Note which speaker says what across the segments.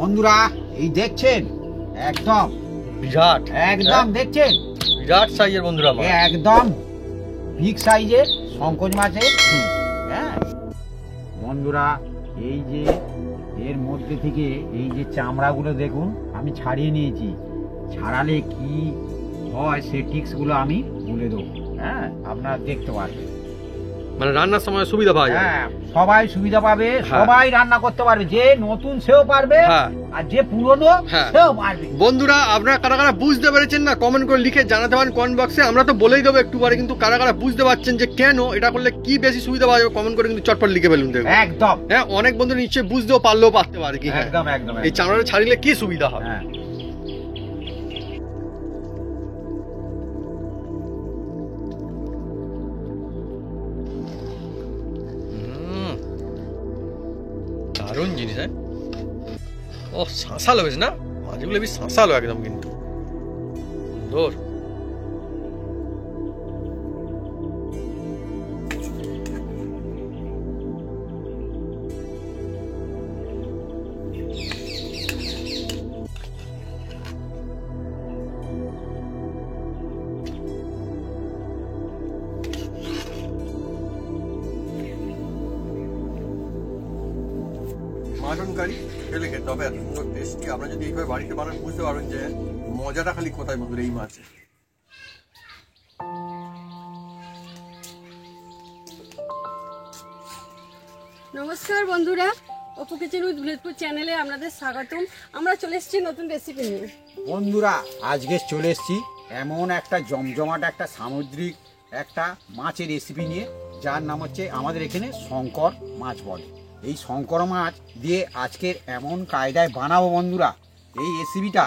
Speaker 1: বন্ধুরা এই দেখছেন একদম
Speaker 2: বিরাট
Speaker 1: একদম দেখছেন
Speaker 2: বিরাট সাইজের বন্ধুরা মাছ।
Speaker 1: একদম বিগ সাইজের সংকোচ মাছের পিস। হ্যাঁ বন্ধুরা এই যে এর মধ্যে থেকে এই যে চামড়াগুলো দেখুন আমি ছাড়িয়ে নিয়েছি, ছাড়ালে কি হয় সে টিক্সগুলো আমি বলে দেবো। হ্যাঁ আপনারা দেখতে পারবেন,
Speaker 2: মানে রান্নার সময় সুবিধা পাওয়া যায়।
Speaker 1: হ্যাঁ সবাই সুবিধা পাবে,
Speaker 2: হ্যাঁ।
Speaker 1: সবাই রান্না করতে পারবে, যে নতুন সেও পারবে
Speaker 2: হ্যাঁ।
Speaker 1: আর যে পুরনো
Speaker 2: হ্যাঁ।
Speaker 1: সেও পারবে।
Speaker 2: বন্ধুরা আপনারা কারা কারা বুঝতে পেরেছেন না কমেন্ট করে লিখে জানাতে পারেন কমেন্ট বক্সে, আমরা তো বলেই দেবো একটু পরে, কিন্তু কারা কারা বুঝতে পারছেন যে কেন এটা করলে কি বেশি সুবিধা পাওয়া যাবে কমেন্ট করে কিন্তু চটপট লিখে ফেলুন দেখুন।
Speaker 1: একদম
Speaker 2: হ্যাঁ অনেক বন্ধু নিশ্চয়ই বুঝতেও পারলেও পারতে পারে কি। হ্যাঁ
Speaker 1: একদম একদম
Speaker 2: এই চামড়াটা ছাড়িলে কি সুবিধা হবে।
Speaker 1: হ্যাঁ
Speaker 2: দারুণ জিনিস। হ্যাঁ ও শাঁসালো বেশ না, মাছগুলো বেশ শাঁসালো একদম, কিন্তু সুন্দর। মাটন কারি খেলে খেতে হবে, এত সুন্দর টেস্টি। আপনারা যদি এইভাবে বাড়িতে বানান বুঝতে পারবেন যে মজাটা খালি কোথায় বন্ধুরা এই মাছে।
Speaker 3: নমস্কার বন্ধুরা, অপু কিচেন উইথ ভিলেজপুর চ্যানেলে আপনাদের স্বাগতম। আমরা চলে এসেছি নতুন রেসিপি নিয়ে।
Speaker 1: বন্ধুরা আজকে চলে এসেছি এমন একটা জমজমাট একটা সামুদ্রিক একটা মাছের রেসিপি নিয়ে, যার নাম হচ্ছে আমাদের এখানে শঙ্কর মাছ বলে। এই শঙ্কর মাছ দিয়ে আজকের এমন কায়দায় বানাবো বন্ধুরা, এই রেসিপিটা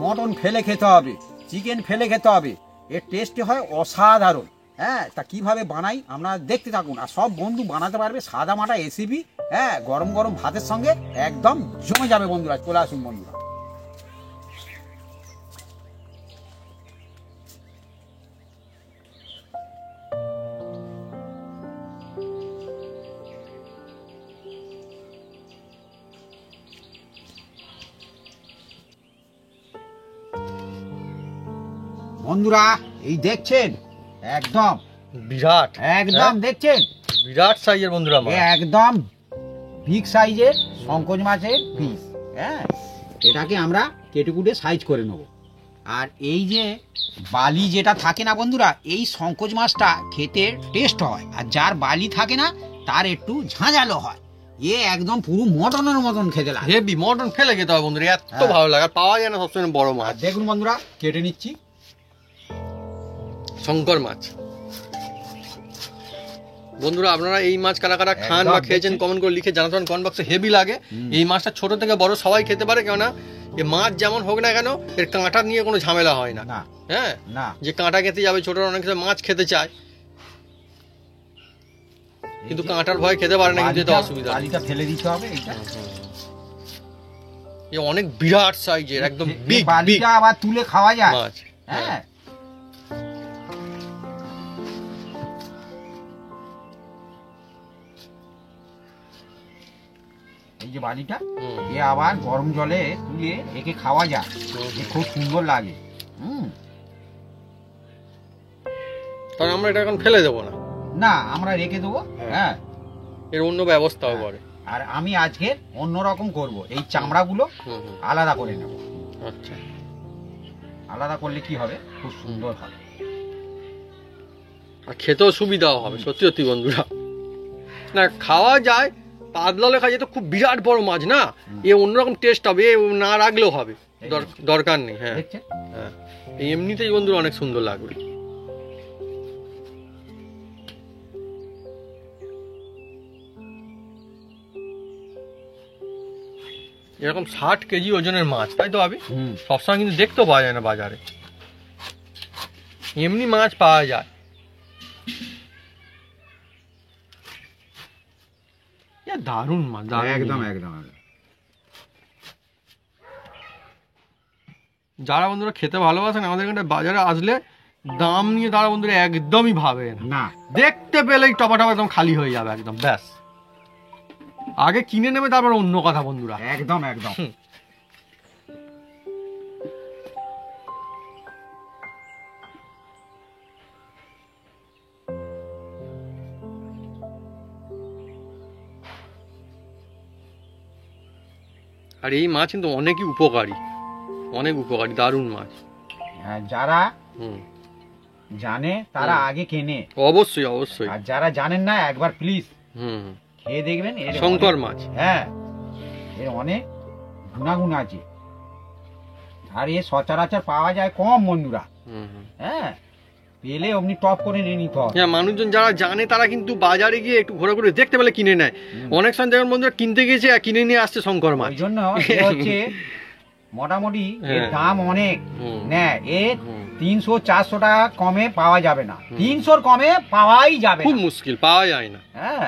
Speaker 1: মটন ফেলে খেতে হবে, চিকেন ফেলে খেতে হবে, এর টেস্টে হয় অসাধারণ। হ্যাঁ তা কীভাবে বানাই আপনারা দেখতে থাকুন, আর সব বন্ধু বানাতে পারবে সাদা মাটা রেসিপি। হ্যাঁ গরম গরম ভাতের সঙ্গে একদম জমে যাবে বন্ধুরা, চলে আসুন বন্ধুরা। বন্ধুরা এই দেখছেন একদম
Speaker 2: বিরাট
Speaker 1: একদম দেখছেন
Speaker 2: বিরাট সাইজের বন্ধুরা মাছ।
Speaker 1: একদম বিগ সাইজের সংকোচ মাছের পিস। হ্যাঁ এটাকে আমরা কেটে কুটে সাইজ করে নেব। আর এই যে বালি যেটা থাকে না বন্ধুরা, এই সংকোচ মাছটা খেতে টেস্ট হয়, আর যার বালি থাকে না তার একটু ঝাঁঝালো হয়। এ একদম পুরো মটনের মতন খেতে লাগে,
Speaker 2: হেভি মটন ফেলে খেতে হবে বন্ধুরা, এত
Speaker 1: হ্যাঁ।
Speaker 2: ভালো লাগে। আর পাওয়া যায় না সবসময় বড়
Speaker 1: আর
Speaker 2: মাছ।
Speaker 1: দেখুন বন্ধুরা কেটে নিচ্ছি
Speaker 2: শঙ্কর মাছ। বন্ধুরা আপনারা এই মাছ কারা কারা খান
Speaker 1: একদম
Speaker 2: বা খেয়েছেন
Speaker 1: দেখছি।
Speaker 2: কমেন্ট করে লিখে জানাতে পারেন কমেন্ট বক্সে। হেভি লাগে এই মাছটা, ছোট থেকে বড় সবাই খেতে পারে, কেননা এই মাছ যেমন হোক না কেন এর কাঁটা নিয়ে কোনো ঝামেলা হয় না।
Speaker 1: না
Speaker 2: হ্যাঁ
Speaker 1: না
Speaker 2: যে কাঁটা খেতে যাবে, ছোটরা অনেক সময় মাছ খেতে চায় কিন্তু কাঁটার ভয় খেতে পারে না, কিন্তু এটা অসুবিধা।
Speaker 1: বালিটা ফেলে দিতে হবে এইটা।
Speaker 2: এই অনেক বিরাট সাইজের একদম
Speaker 1: এই
Speaker 2: বিগ বিগ
Speaker 1: বালিটা আবার তুলে খাওয়া যায়।
Speaker 2: মাছ।
Speaker 1: হ্যাঁ এই যে বালিটা
Speaker 2: হুম।
Speaker 1: এ আবার গরম জলে তুলে একে খাওয়া যায়, এ খুব সুন্দর লাগে।
Speaker 2: কারণ আমরা এটা এখন ফেলে দেবো না,
Speaker 1: না আমরা রেখে দেবো। হ্যাঁ
Speaker 2: এর অন্য ব্যবস্থাও করে।
Speaker 1: আর আমি আজকে অন্যরকম করব, এই চামড়াগুলো
Speaker 2: হুম হুম।
Speaker 1: আলাদা করে নেব।
Speaker 2: আচ্ছা
Speaker 1: আলাদা করলে কি হবে, খুব সুন্দর হবে।
Speaker 2: আর খেতেও সুবিধাও হবে সত্যি সত্যি বন্ধুরা। না খাওয়া যায়, পাতলা লেখা যেহেতু খুব বিরাট বড় মাছ না, এ অন্যরকম টেস্ট হবে, এ না রাখলেও হবে, দরকার নেই। হ্যাঁ
Speaker 1: দেখছেন
Speaker 2: হ্যাঁ এই এমনিতেই বন্ধুরা অনেক সুন্দর লাগবে। এরকম 60 কেজি ওজনের মাছ, তাই তো ভাবি? সবসময় কিন্তু দেখতেও পাওয়া যায় না বাজারে, এমনি মাছ পাওয়া যায়। দারুণ মাছ, দারুণ
Speaker 1: একদম
Speaker 2: জিনিস।
Speaker 1: একদম
Speaker 2: যারা বন্ধুরা খেতে ভালোবাসেন আমাদের এখানে বাজারে আসলে দাম নিয়ে তারা বন্ধুরা একদমই ভাবে না,
Speaker 1: না
Speaker 2: দেখতে পেলেই টপা টপা একদম খালি হয়ে যাবে একদম, ব্যাস। আগে কিনে নেবে তারপর অন্য কথা বন্ধুরা।
Speaker 1: একদম একদম
Speaker 2: আর এই মাছ কিন্তু অনেকই উপকারী, অনেক উপকারী, দারুণ মাছ।
Speaker 1: হ্যাঁ, যারা
Speaker 2: হুম,
Speaker 1: জানে তারা আগে কেনে,
Speaker 2: অবশ্যই অবশ্যই।
Speaker 1: আর যারা জানেন না একবার প্লিজ
Speaker 2: হুম,
Speaker 1: খেয়ে দেখবেন। এর
Speaker 2: শঙ্কর
Speaker 1: অনেক-
Speaker 2: মাছ।
Speaker 1: হ্যাঁ, এর অনেক গুণাগুণ আছে, আর এ সচরাচর পাওয়া যায় কম বন্ধুরা।
Speaker 2: হুম, হুম।
Speaker 1: হ্যাঁ, পেলে অমনি টপ করে নিয়ে নিতে হবে।
Speaker 2: হ্যাঁ, মানুষজন যারা জানে তারা কিন্তু বাজারে গিয়ে একটু ঘোরাঘুরি দেখতে পেলে কিনে নেয়। অনেক সময় দেখবেন বন্ধুরা কিনতে গিয়েছে আর কিনে নিয়ে আসছে শঙ্কর মাছ।
Speaker 1: ওই জন্য এ হচ্ছে মোটামুটি এর
Speaker 2: হ্যাঁ।
Speaker 1: দাম অনেক
Speaker 2: হুম।
Speaker 1: নেয়। এর
Speaker 2: হুম।
Speaker 1: 300-400 টাকা কমে পাওয়া যাবে না, 300-র কমে পাওয়াই যাবে
Speaker 2: খুব
Speaker 1: না।
Speaker 2: মুশকিল, পাওয়া যায় না।
Speaker 1: হ্যাঁ,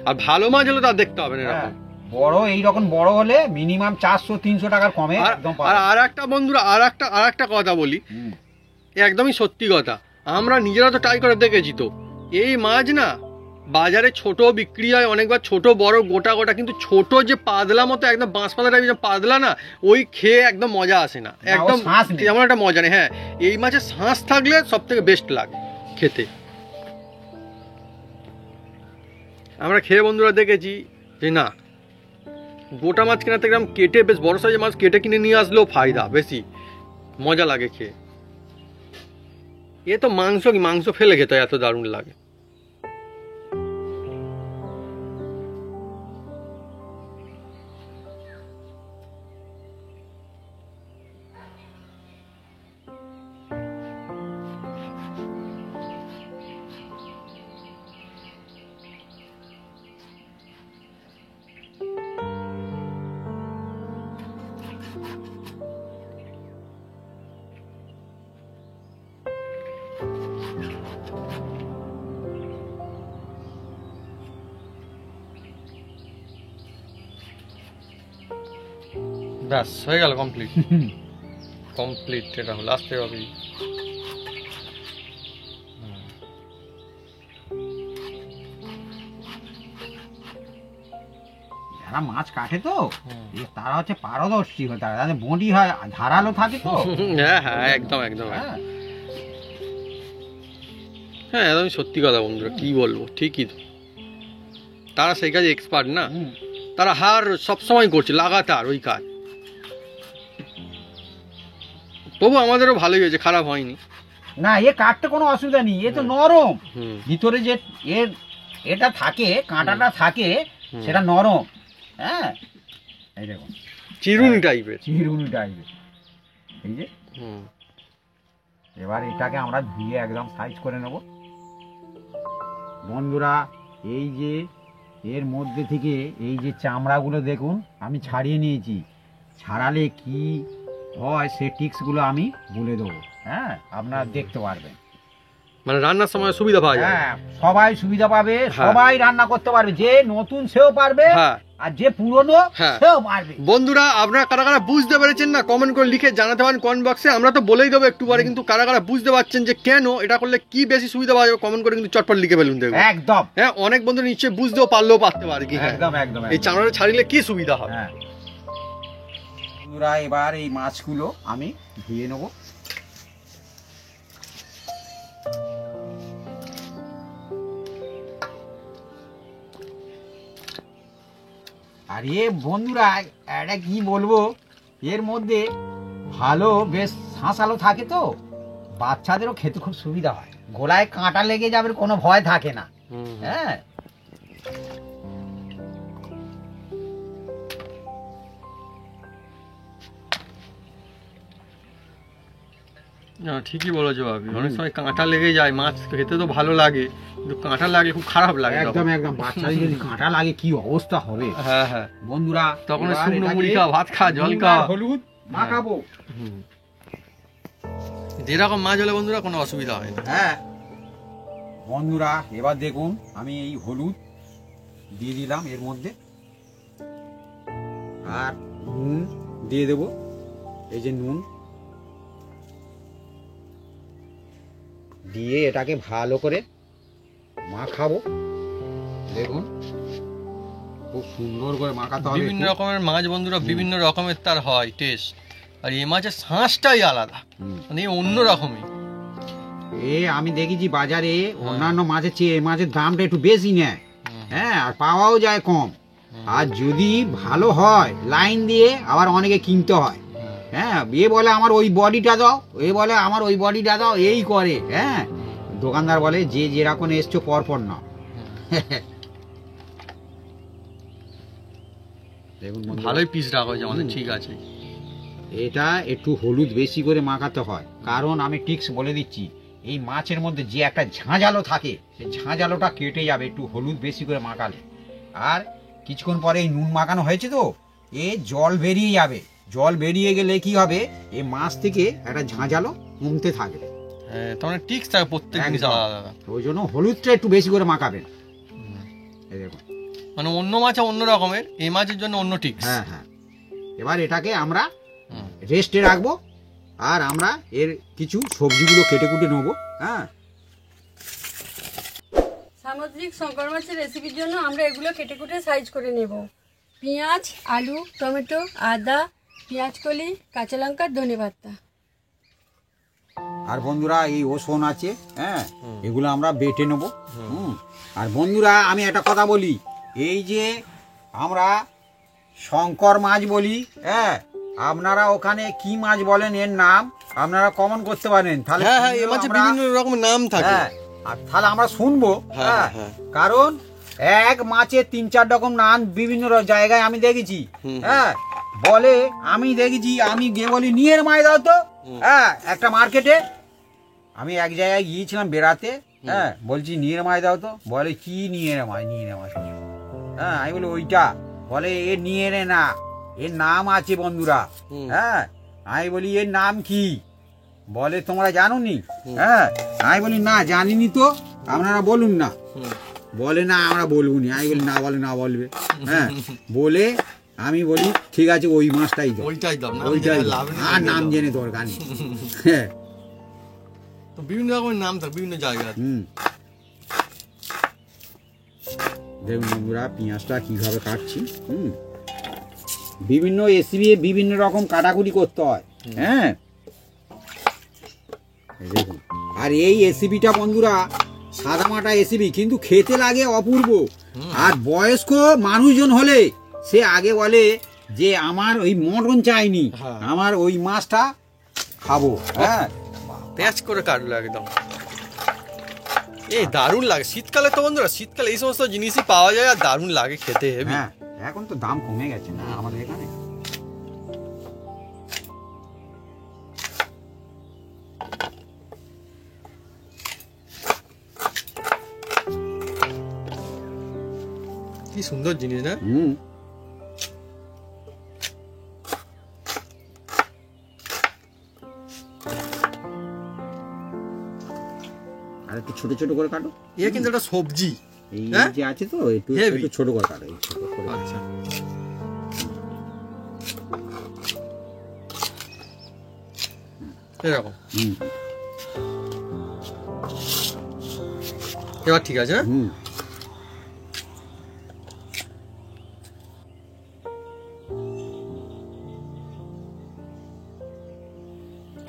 Speaker 2: আর ভালো মাছ হলে তা দেখতে হবে না
Speaker 1: হ্যাঁ,
Speaker 2: এরকম।
Speaker 1: বড় এইরকম বড় হলে মিনিমাম 400-300 টাকার কমে
Speaker 2: আর
Speaker 1: একদম
Speaker 2: আর
Speaker 1: পাবে।
Speaker 2: আর একটা বন্ধুরা আর একটা কথা বলি,
Speaker 1: হুম।
Speaker 2: একদমই সত্যি কথা, আমরা নিজেরা তো ট্রাই করে দেখেছি তো, এই মাছ না বাজারে ছোট বিক্রি হয় অনেকবার, ছোট বড় গোটা গোটা, কিন্তু ছোট যে পাতলা মতো একদম বাঁশ পাতা টাইপের পাতলা না, ওই খেয়ে একদম মজা আসে না,
Speaker 1: ওর
Speaker 2: একদম
Speaker 1: শাঁস নেই।
Speaker 2: যেমন একটা মজা নেই। হ্যাঁ, এই মাছের শাঁস থাকলে সব থেকে বেস্ট লাগে খেতে। আমরা খেয়ে বন্ধুরা দেখেছি যে না, গোটা মাছ কেনার থেকে কেটে বেশ বড় সাইজের মাছ কেটে কিনে নিয়ে আসলেও ফায়দা বেশি, মজা লাগে খেয়ে। এ তো মাংস ফেলে খেতে এত দারুণ লাগে। ব্যাস হয়ে গেল, কমপ্লিট। কমপ্লিট, এটা হলো লাস্টে হবে।
Speaker 1: যারা মাছ কাটে তো তারা হচ্ছে পারদর্শী হয়, তাদের বডি হয় ধারালো থাকে তো।
Speaker 2: হ্যাঁ হ্যাঁ, একদম একদম।
Speaker 1: হ্যাঁ,
Speaker 2: হ্যাঁ, একদমই সত্যি কথা বন্ধুরা, কি বলবো, ঠিকই তো। তারা সেই কাজে এক্সপার্ট না,
Speaker 1: হুম।
Speaker 2: তারা হার সবসময় করছে লাগাতার ওই কাজ। তবু আমাদেরও ভালোই হয়েছে, খারাপ হয়নি।
Speaker 1: না, এ কাটতে কোনো অসুবিধা নেই, এ তো নরম।
Speaker 2: হুম,
Speaker 1: ভিতরে যে এর এটা থাকে, কাঁটাটা থাকে,
Speaker 2: হুম।
Speaker 1: সেটা নরম। হ্যাঁ, এই দেখুন
Speaker 2: চিরুনি টাইপের।
Speaker 1: চিরুনি টাইপের। এই যে
Speaker 2: হুম,
Speaker 1: এবার এটাকে আমরা ধুয়ে একদম সাইজ করে নেব বন্ধুরা। এই যে এর মধ্যে থেকে এই যে চামড়াগুলো দেখুন আমি ছাড়িয়ে নিয়েছি, ছাড়ালে কি হয় সে টিক্সগুলো আমি বলে দেবো। হ্যাঁ, আপনারা দেখতে পারবেন।
Speaker 2: মানে রান্নার সময় সুবিধা পাওয়া যায়।
Speaker 1: হ্যাঁ, সবাই সুবিধা পাবে,
Speaker 2: হ্যাঁ।
Speaker 1: সবাই রান্না করতে পারবে, যে নতুন সেও পারবে,
Speaker 2: হ্যাঁ।
Speaker 1: আর যে পুরনো
Speaker 2: হ্যাঁ।
Speaker 1: সেও পারবে।
Speaker 2: বন্ধুরা, আপনারা কারা কারা বুঝতে পেরেছেন না কমেন্ট করে লিখে জানাতে পারেন কমেন্ট বক্সে। আমরা তো বলেই দেবো একটু পরে, কিন্তু কারা কারা বুঝতে পারছেন যে কেন এটা করলে কি বেশি সুবিধা পাওয়া যাবে কমেন্ট করে কিন্তু চটপট লিখে ফেলুন, দেখুন।
Speaker 1: একদম
Speaker 2: হ্যাঁ, অনেক বন্ধু নিশ্চয়ই বুঝতেও পারলেও পারতে পারে কি। হ্যাঁ,
Speaker 1: একদম একদম
Speaker 2: এই চামড়াটা ছাড়িলে কি সুবিধা হবে।
Speaker 1: হ্যাঁ বন্ধুরা, এবার এই মাছগুলো আমি ধুয়ে নেব। আর এ বন্ধুরা এটা কি বলবো, এর মধ্যে ভালো বেশ শাঁসালো থাকে তো, বাচ্চাদেরও খেতে খুব সুবিধা হয়, গোলায় কাঁটা লেগে যাবে কোনো ভয় থাকে না।
Speaker 2: হুম,
Speaker 1: হ্যাঁ,
Speaker 2: না, ঠিকই বলেছো ভাবি, অনেক সময় কাঁটা লেগে যায়, মাছ খেতে তো ভালো লাগে কিন্তু কাঁটা লাগলে খুব খারাপ লাগে তখন।
Speaker 1: একদম একদম, বাচ্চাদের যদি কাঁটা লাগে কি অবস্থা হবে
Speaker 2: হ্যাঁ হ্যাঁ,
Speaker 1: বন্ধুরা।
Speaker 2: তখন
Speaker 1: এবার
Speaker 2: শুকনো
Speaker 1: এটাকে
Speaker 2: মুড়ি খা, ভাত খা, জল
Speaker 1: নুন
Speaker 2: খা।
Speaker 1: আর হলুদ মাখাবো।
Speaker 2: হুম। যেরকম মাছ হলে বন্ধুরা কোনো অসুবিধা হয় না।
Speaker 1: হ্যাঁ বন্ধুরা, এবার দেখুন আমি এই হলুদ দিয়ে দিলাম এর মধ্যে, আর নুন দিয়ে দেব। এই যে নুন দিয়ে এটাকে ভালো করে মাখাবো। দেখুন খুব সুন্দর করে মাখাতে হবে।
Speaker 2: বিভিন্ন রকমের মাছ বন্ধুরা বিভিন্ন রকমের তার হয় টেস্ট, আর এই মাছের শাঁসটাই আলাদা, মানে অন্য রকমই।
Speaker 1: এ আমি দেখেছি বাজারে অন্যান্য মাছের চেয়ে এই মাছের দামটা একটু বেশি নেয়। হ্যাঁ, আর পাওয়াও যায় কম। আর যদি ভালো হয় লাইন দিয়ে আবার অনেকে কিনতে হয়। হ্যাঁ, এ বলে আমার ওই বডিটা দাও, এ বলে আমার ওই বডিটা দাও, এই করে। হ্যাঁ, দোকানদার বলে যে যেরকম এসছো পরপর না। দেখুন বন্ধুরা,
Speaker 2: ভালোই পিস রাখা হয়েছে আমাদের, ঠিক আছে।
Speaker 1: এটা একটু হলুদ বেশি করে মাখাতে হয়, কারণ আমি টিক্স বলে দিচ্ছি, এই মাছের মধ্যে যে একটা ঝাঁঝালো থাকে সেই ঝাঁঝালোটা কেটে যাবে একটু হলুদ বেশি করে মাখালে। আর কিছুক্ষণ পরে এই নুন মাখানো হয়েছে তো, এ জল বেরিয়ে যাবে। জল বেরিয়ে গেলে কি হবে, এই মাছ থেকে একটা ঝাঁঝালো কমতে থাকবে।
Speaker 2: হ্যাঁ, তোমার টিক্স থাকে প্রত্যেক জিনিস
Speaker 1: একদম।
Speaker 2: আলাদা আলাদা।
Speaker 1: ওই জন্য হলুদটা একটু বেশি করে মাখাবেন। এই দেখুন,
Speaker 2: মানে অন্য মাছ অন্য রকমের, এই মাছের জন্য অন্য টিক্স।
Speaker 1: হ্যাঁ হ্যাঁ। এবার এটাকে আমরা রেস্টে রাখবো, আর আমরা এর কিছু সবজিগুলো কেটে কুটে নেবো। হ্যাঁ,
Speaker 3: সামুদ্রিক শঙ্কর মাছের রেসিপির জন্য আমরা এগুলো কেটে কুটে সাইজ করে নেব। পেঁয়াজ, আলু, টমেটো, আদা, পেঁয়াজ কলি, কাঁচা লঙ্কা, ধনেপাতা।
Speaker 1: আর বন্ধুরা এই ওসন আছে, হ্যাঁ, এগুলো আমরা বেটে নেবো। আর বন্ধুরা আমি একটা কথা বলি, এই যে আমরা শঙ্কর মাছ বলি, হ্যাঁ, আপনারা ওখানে কি মাছ বলেন এর নাম আপনারা কমেন্ট করতে পারেন। তাহলে
Speaker 2: হ্যাঁ হ্যাঁ, এই মাছের
Speaker 1: আমরা-
Speaker 2: বিভিন্ন রকমের নাম থাকে।
Speaker 1: হ্যাঁ, আর তাহলে আমরা শুনবো।
Speaker 2: হ্যাঁ,
Speaker 1: হ্যাঁ,
Speaker 2: হ্যাঁ।
Speaker 1: কারণ এক মাছের 3-4 রকম নাম বিভিন্ন জায়গায় আমি দেখেছি। হ্যাঁ, বলে আমি দেখেছি, আমি গিয়ে বলি নিয়ের মাছ দাও তো। হ্যাঁ, একটা মার্কেটে আমি এক জায়গায় গিয়েছিলাম বেড়াতে। হ্যাঁ, বলছি নিয়ের মাছ দাও তো, বলে কি নিয়ের মাছ, নিয়ের মাছ। হ্যাঁ, আমি বলি ওইটা, বলে এ নিয়ের না, এর নাম আছে বন্ধুরা। হ্যাঁ, আমি বলি এর নাম কি, বলে তোমরা জানো নি? হ্যাঁ, আমি বলি না জানিনি তো, আপনারা বলুন না। বলে না আমরা বলবো নি। আমি বলি না, বলে না বলবে। হ্যাঁ, বলে আমি বলি ঠিক আছে ওই মাছটাই দাও,
Speaker 2: ওইটাই দাম না,
Speaker 1: ওইটাই দাও।
Speaker 2: লাভ নেই,
Speaker 1: আর নাম জেনে দরকার নেই। হ্যাঁ,
Speaker 2: তো বিভিন্ন রকমের নাম থাকে বিভিন্ন জায়গায়।
Speaker 1: দেখুন বন্ধুরা পেঁয়াজটা কিভাবে কাটছি। বিভিন্ন রেসিপি বিভিন্ন রকম কাটাকুটি করতে হয়। হ্যাঁ, এই দেখুন, আর এই রেসিপিটা বন্ধুরা সাদামাটা রেসিপি, কিন্তু খেতে লাগে অপূর্ব। আর বয়স্ক মানুষজন হলে সে আগে বলে যে আমার ওই মটন চাইনি,
Speaker 2: হ্যাঁ।
Speaker 1: আমার ওই মাছটা খাবো। হ্যাঁ,
Speaker 2: প্যাচ করে কাটলো একদম। এই দারুণ লাগে শীতকালে তো বন্ধুরা, শীতকালে এই সমস্ত জিনিসই পাওয়া যায় আর দারুণ লাগে খেতে। হেবি।
Speaker 1: হ্যাঁ, এখন তো দাম কমে গেছে না আমাদের এখানে।
Speaker 2: কি সুন্দর জিনিস না?
Speaker 1: আর একটু ছোট ছোট করে কাটো।
Speaker 2: এ কিন্তু একটা সবজি।
Speaker 1: এই
Speaker 2: হ্যাঁ?
Speaker 1: যে আছে তো একটু
Speaker 2: Heavy।
Speaker 1: একটু ছোট করে কাটো, এই ছোট করে।
Speaker 2: আচ্ছা, এরকম। এবার ঠিক আছে।
Speaker 1: হুম,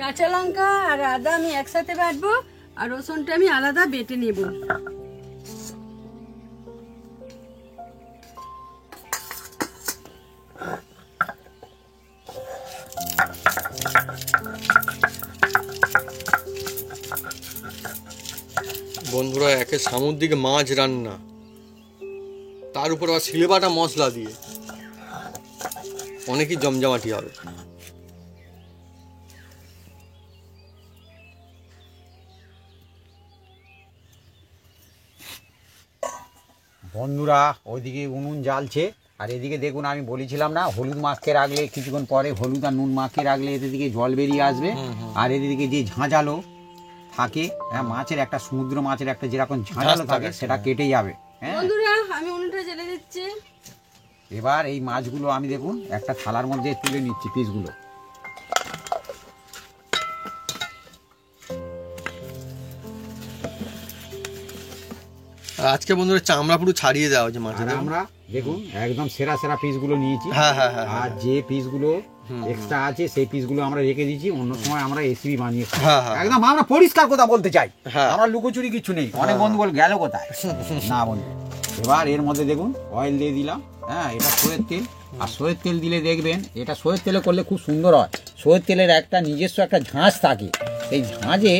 Speaker 3: কাঁচা লঙ্কা আর আদা আমি একসাথে বাটবো, আর রসুনটা আমি আলাদা বেটে নেব।
Speaker 2: বন্ধুরা একে সামুদ্রিক মাছ রান্না, তার উপর আবার সিলেবাটা মশলা দিয়ে অনেকই জমজমাটি হবে।
Speaker 1: বন্ধুরা ওইদিকে উনুন জ্বালছে, আর এদিকে দেখুন আমি বলেছিলাম না হলুদ মাখিয়ে রাখলে কিছুক্ষণ পরে হলুদ আর নুন মাখিয়ে রাখলে এদিকে জল বেরিয়ে আসবে। আর এদিকে যে ঝাঁঝালো থাকে, হ্যাঁ, মাছের একটা সমুদ্র মাছের একটা যেরকম ঝাঁঝালো থাকে সেটা কেটে যাবে। হ্যাঁ,
Speaker 3: বন্ধুরা আমি উনুনটা জ্বেলে দিচ্ছি।
Speaker 1: এবার এই মাছগুলো আমি দেখুন একটা থালার মধ্যে তুলে নিচ্ছি পিসগুলো।
Speaker 2: আর আজকে বন্ধুরা চামড়া পুরো ছাড়িয়ে দেওয়া হয়েছে
Speaker 1: আর
Speaker 2: মাছের।
Speaker 1: আমরা দেখুন একদম সেরা সেরা পিসগুলো নিয়েছি।
Speaker 2: হ্যাঁ হ্যাঁ হ্যাঁ
Speaker 1: আর যে পিসগুলো এক্সট্রা আছে সেই পিসগুলো আমরা রেখে দিয়েছি, অন্য সময় আমরা রেসিপি বানিয়ে খাই।
Speaker 2: হ্যাঁ, হ্যাঁ।
Speaker 1: একদম আমরা পরিষ্কার কথা বলতে চাই,
Speaker 2: হ্যাঁ।
Speaker 1: আমরা লুকোচুরি কিছু নেই। অনেক বন্ধু বল গেল কোথায় না বন্ধু। এবার এর মধ্যে দেখুন অয়েল দিয়ে দিলাম। হ্যাঁ এটা সয়ের তেল। আর সয়ের তেল দিলে দেখবেন, এটা সয়ের তেলে করলে খুব সুন্দর হয়। সয়ের তেলের একটা নিজস্ব একটা ঝাঁঝ থাকে, সেই ঝাঁঝে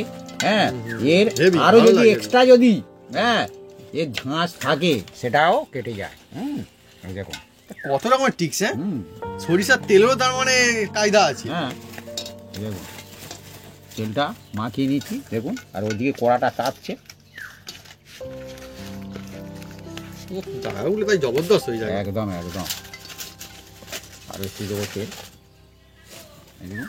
Speaker 1: হ্যাঁ এর
Speaker 2: হেবি,
Speaker 1: আরো
Speaker 2: ভালো
Speaker 1: যদি
Speaker 2: লাগে।
Speaker 1: এক্সট্রা যদি হ্যাঁ এর ঝাঁঝ থাকে সেটাও কেটে যায়। এই দেখুন।
Speaker 2: কত রকমের টিক্স, হ্যাঁ
Speaker 1: হুম
Speaker 2: সরিষার তেলেরও তার মানে কায়দা আছে।
Speaker 1: হ্যাঁ এই দেখুন তেলটা মাখিয়ে নিচ্ছি দেখুন, আর ওদিকে কড়াটা তাপছে।
Speaker 2: জায়গাগুলো তাই জবরদস্ত হয়ে যায়।
Speaker 1: একদম একদম। আর একটু দেবো তেল, এই দেখুন।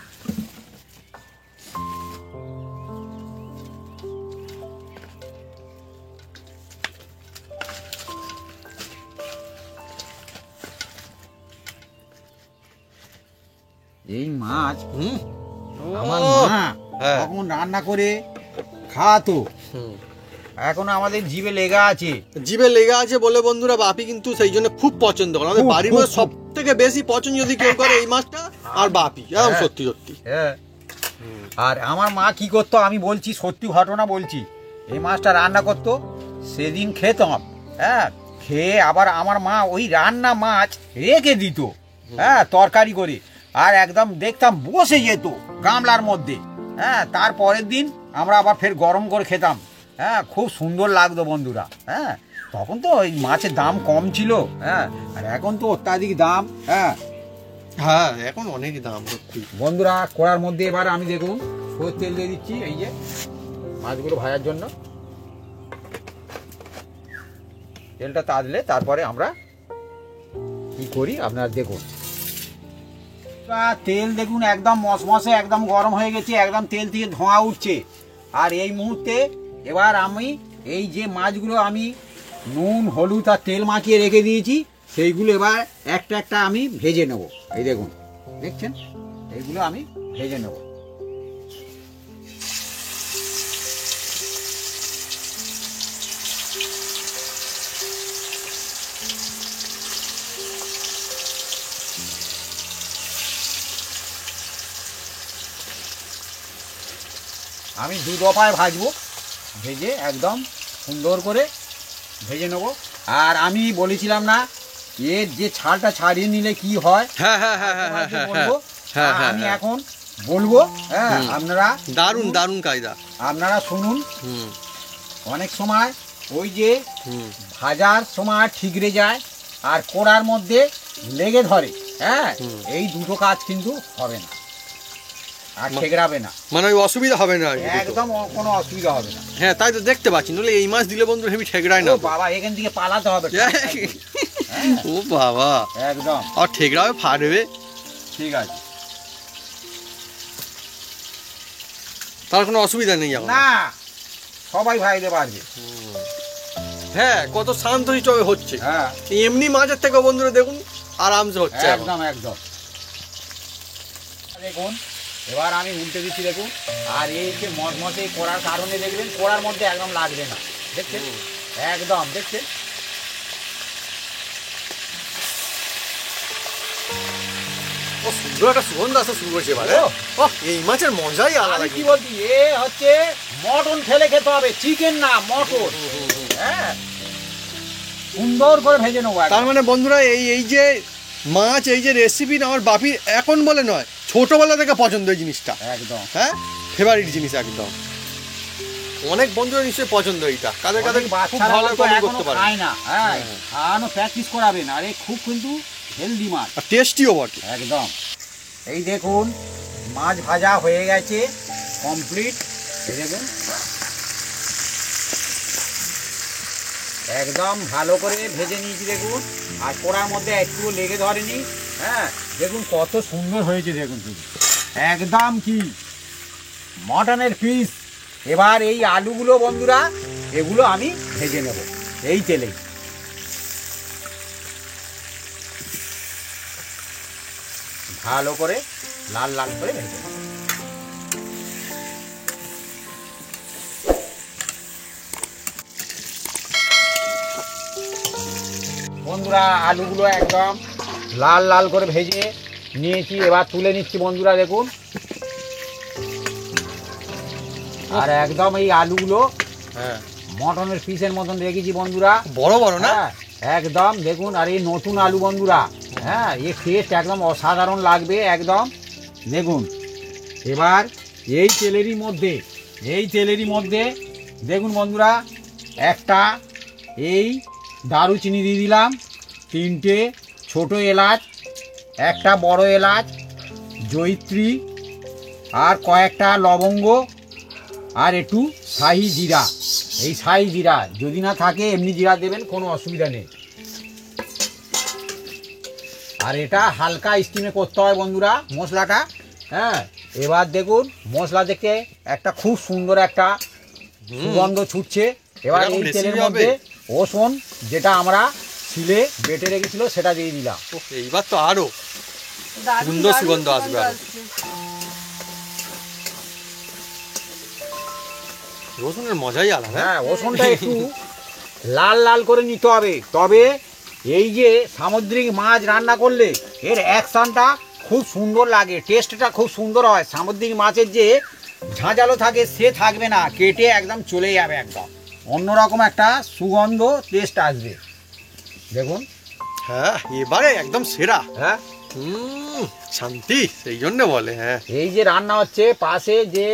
Speaker 1: এই মাছ
Speaker 2: হুম
Speaker 1: আমার
Speaker 2: ও,
Speaker 1: মা
Speaker 2: হ্যাঁ।
Speaker 1: তখন রান্না করে খাওয়াতো,
Speaker 2: হুম।
Speaker 1: এখনো আমাদের জিভে লেগা আছে।
Speaker 2: জিভে লেগে আছে বলে বন্ধুরা বাপি কিন্তু সেই জন্য খুব পছন্দ করে। আমাদের
Speaker 1: খুব,
Speaker 2: বাড়ির
Speaker 1: খুব,
Speaker 2: মধ্যে সব থেকে বেশি পছন্দ যদি কেউ করে এই মাছটা আর বাপি, একদম
Speaker 1: হ্যাঁ।
Speaker 2: সত্যি সত্যি।
Speaker 1: হ্যাঁ আর আমার মা কি করতো আমি বলছি, সত্যি ঘটনা বলছি, এই মাছটা রান্না করতো, সেদিন খেতাম। হ্যাঁ খেয়ে আবার আমার মা ওই রান্না মাছ রেখে দিত, হ্যাঁ তরকারি করে, আর একদম দেখতাম বসে যেত গামলার মধ্যে। হ্যাঁ তারপরের দিন আমরা আবার ফের গরম করে খেতাম। হ্যাঁ খুব সুন্দর লাগতো বন্ধুরা। হ্যাঁ তখন তো ওই মাছের দাম কম ছিল। হ্যাঁ আর এখন তো অত্যাধিক দাম। হ্যাঁ
Speaker 2: হ্যাঁ এখন অনেক দাম সত্যি।
Speaker 1: বন্ধুরা কড়ার মধ্যে এবার আমি দেখুন সরষের তেল দিয়ে দিচ্ছি এই যে মাছগুলো ভাজার জন্য। তেলটা তাজলে তারপরে আমরা কি করি আপনারা দেখুন। তেল দেখুন একদম মশমশে একদম গরম হয়ে গেছে, একদম তেল থেকে ধোঁয়া উঠছে। আর এই মুহূর্তে এবার আমি এই যে মাছগুলো আমি নুন হলুদ আর তেল মাখিয়ে রেখে দিয়েছি সেইগুলো এবার একটা একটা আমি ভেজে নেব। এই দেখুন দেখছেন এইগুলো আমি ভেজে নেব। আমি দু দফায় ভাজবো, ভেজে একদম সুন্দর করে ভেজে নেব। আর আমি বলেছিলাম না এর যে ছালটা ছাড়িয়ে নিলে কি হয়,
Speaker 2: হ্যাঁ হ্যাঁ হ্যাঁ হ্যাঁ
Speaker 1: তোমাকে
Speaker 2: হ্যাঁ
Speaker 1: বলবো।
Speaker 2: হ্যাঁ হ্যাঁ
Speaker 1: আমি
Speaker 2: হ্যাঁ।
Speaker 1: এখন বলবো। হ্যাঁ আপনারা
Speaker 2: দারুণ দারুণ কায়দা।
Speaker 1: আপনারা শুনুন।
Speaker 2: হুম
Speaker 1: অনেক সময় ওই যে
Speaker 2: হুম
Speaker 1: ভাজার সময় ঠিকরে যায় আর কোড়ার মধ্যে লেগে ধরে। হ্যাঁ এই দুটো কাজ কিন্তু হবে না আর ঠেকরাবে না,
Speaker 2: মানে ওই অসুবিধা হবে না আর কি দুটো।
Speaker 1: একদম কোনো অসুবিধা হবে না।
Speaker 2: হ্যাঁ তাই তো দেখতে পাচ্ছি, নলে এই মাছ দিলে বন্ধু হেবি ঠেকরায় না
Speaker 1: ও বাবা এখান থেকে পালাতে হবে।
Speaker 2: ও বাবা
Speaker 1: একদম
Speaker 2: আর ঠেকরাবে ফাটবে।
Speaker 1: ঠিক আছে,
Speaker 2: তার কোনো অসুবিধা নেই এখন।
Speaker 1: না সবাই ভাইতে পারবে।
Speaker 2: হ্যাঁ কত শান্ত হিসেবে হচ্ছে।
Speaker 1: হ্যাঁ
Speaker 2: এমনি মাছের থেকে বন্ধুরা দেখুন আরামসে হচ্ছে এখন।
Speaker 1: একদম একদম। দেখুন এবার আমি উল্টে দিচ্ছি দেখুন। আর এই যে মশমশে করার কারণে দেখবেন কড়ার মধ্যে একদম লাগবে না, দেখছেন একদম দেখছেন।
Speaker 2: ও সুন্দর একটা সুগন্ধ আসা শুরু করেছে এবারে।
Speaker 1: ও।
Speaker 2: ও এই মাছের মজাই আলাদা
Speaker 1: আমি কি
Speaker 2: কিন্তু।
Speaker 1: বলছি এ হচ্ছে মটন ফেলে খেতে হবে, চিকেন না মটন। হ্যাঁ সুন্দর করে ভেজে নেবো একদম।
Speaker 2: তার মানে বন্ধুরা এই এই যে মাছ এই যে রেসিপি আমার বাপির এখন বলে নয় ছোটবেলা থেকে পছন্দ এই জিনিসটা।
Speaker 1: একদম
Speaker 2: হ্যাঁ ফেভারিট জিনিস একদম। অনেক বন্ধুরা নিশ্চয়ই পছন্দ এইটা, কাদের কাদের
Speaker 1: অনেক
Speaker 2: খুব
Speaker 1: বাচ্চারা
Speaker 2: ভালো
Speaker 1: তো
Speaker 2: কমেন্ট
Speaker 1: এখনো
Speaker 2: করতে পারে।
Speaker 1: খায় না। হ্যাঁ
Speaker 2: হ্যাঁ।
Speaker 1: খাওয়ানো প্র্যাকটিস করাবেন। আর এই খুব কিন্তু হেলদি মাছ
Speaker 2: আর টেস্টিও বটে।
Speaker 1: একদম। এই দেখুন মাছ ভাজা হয়ে গেছে কমপ্লিট। এই দেখুন একদম ভালো করে ভেজে নিয়েছি দেখুন, আর কড়ার মধ্যে একটু লেগে ধরেনি। হ্যাঁ দেখুন কত সুন্দর হয়েছে দেখুন শুধু একদম কি মটনের পিস। এবার এই আলুগুলো বন্ধুরা এগুলো আমি ভেজে নেব এই তেলেই। ভালো করে লাল লাল করে ভেজে নেব। বন্ধুরা আলুগুলো একদম লাল লাল করে ভেজে নিয়েছি, এবার তুলে নিচ্ছি বন্ধুরা দেখুন। আর একদম এই আলুগুলো
Speaker 2: হ্যাঁ
Speaker 1: মটনের পিসের মতন রেখেছি বন্ধুরা।
Speaker 2: বড় বড় না?
Speaker 1: হ্যাঁ, একদম দেখুন। আর এই নতুন আলু বন্ধুরা, হ্যাঁ, এর টেস্ট একদম অসাধারণ লাগবে একদম। দেখুন এবার এই তেলেরই মধ্যে দেখুন বন্ধুরা, একটা এই দারুচিনি দিয়ে দিলাম, 3টে ছোট এলাচ, একটা বড় এলাচ, জয়িত্রী, আর কয়েকটা লবঙ্গ, আর একটু শাহি জিরা। এই শাহি জিরা যদি না থাকে এমনি জিরা দেবেন, কোনো অসুবিধা নেই। আর এটা হালকা স্টিমে করতে হয় বন্ধুরা মশলাটা। হ্যাঁ, এবার দেখুন মশলা থেকে একটা খুব সুন্দর একটা সুগন্ধ ছুটছে। এবার
Speaker 2: এরকম
Speaker 1: এই তেলের
Speaker 2: recipe
Speaker 1: মধ্যে
Speaker 2: হবে?
Speaker 1: রসুন যেটা আমরা শিলে বেটে রেখেছিল সেটা দিয়ে দিলাম।
Speaker 2: ওহ, এইবার তো আরো
Speaker 3: দারুণ
Speaker 2: সুন্দর
Speaker 3: দারুণ
Speaker 2: সুগন্ধ আসবে আরো।
Speaker 3: আসছে।
Speaker 2: রসুনের মজাই আলাদা।
Speaker 1: হ্যাঁ, রসুনটা একটু লাল লাল করে নিতে হবে। তবে এই যে সামুদ্রিক মাছ রান্না করলে এর অ্যাকশনটা খুব সুন্দর লাগে, টেস্টটা খুব সুন্দর হয়। সামুদ্রিক মাছের যে ঝাঁঝালো থাকে সে থাকবে না, কেটে একদম চলে যাবে, একদম অন্যরকম একটা সুগন্ধ টেস্ট আসবে। দেখুন,
Speaker 2: হ্যাঁ, এবারে একদম সেরা।
Speaker 1: হ্যাঁ,
Speaker 2: শান্তি, সেই জন্য বলে। হ্যাঁ,
Speaker 1: এই যে রান্না হচ্ছে পাশে যে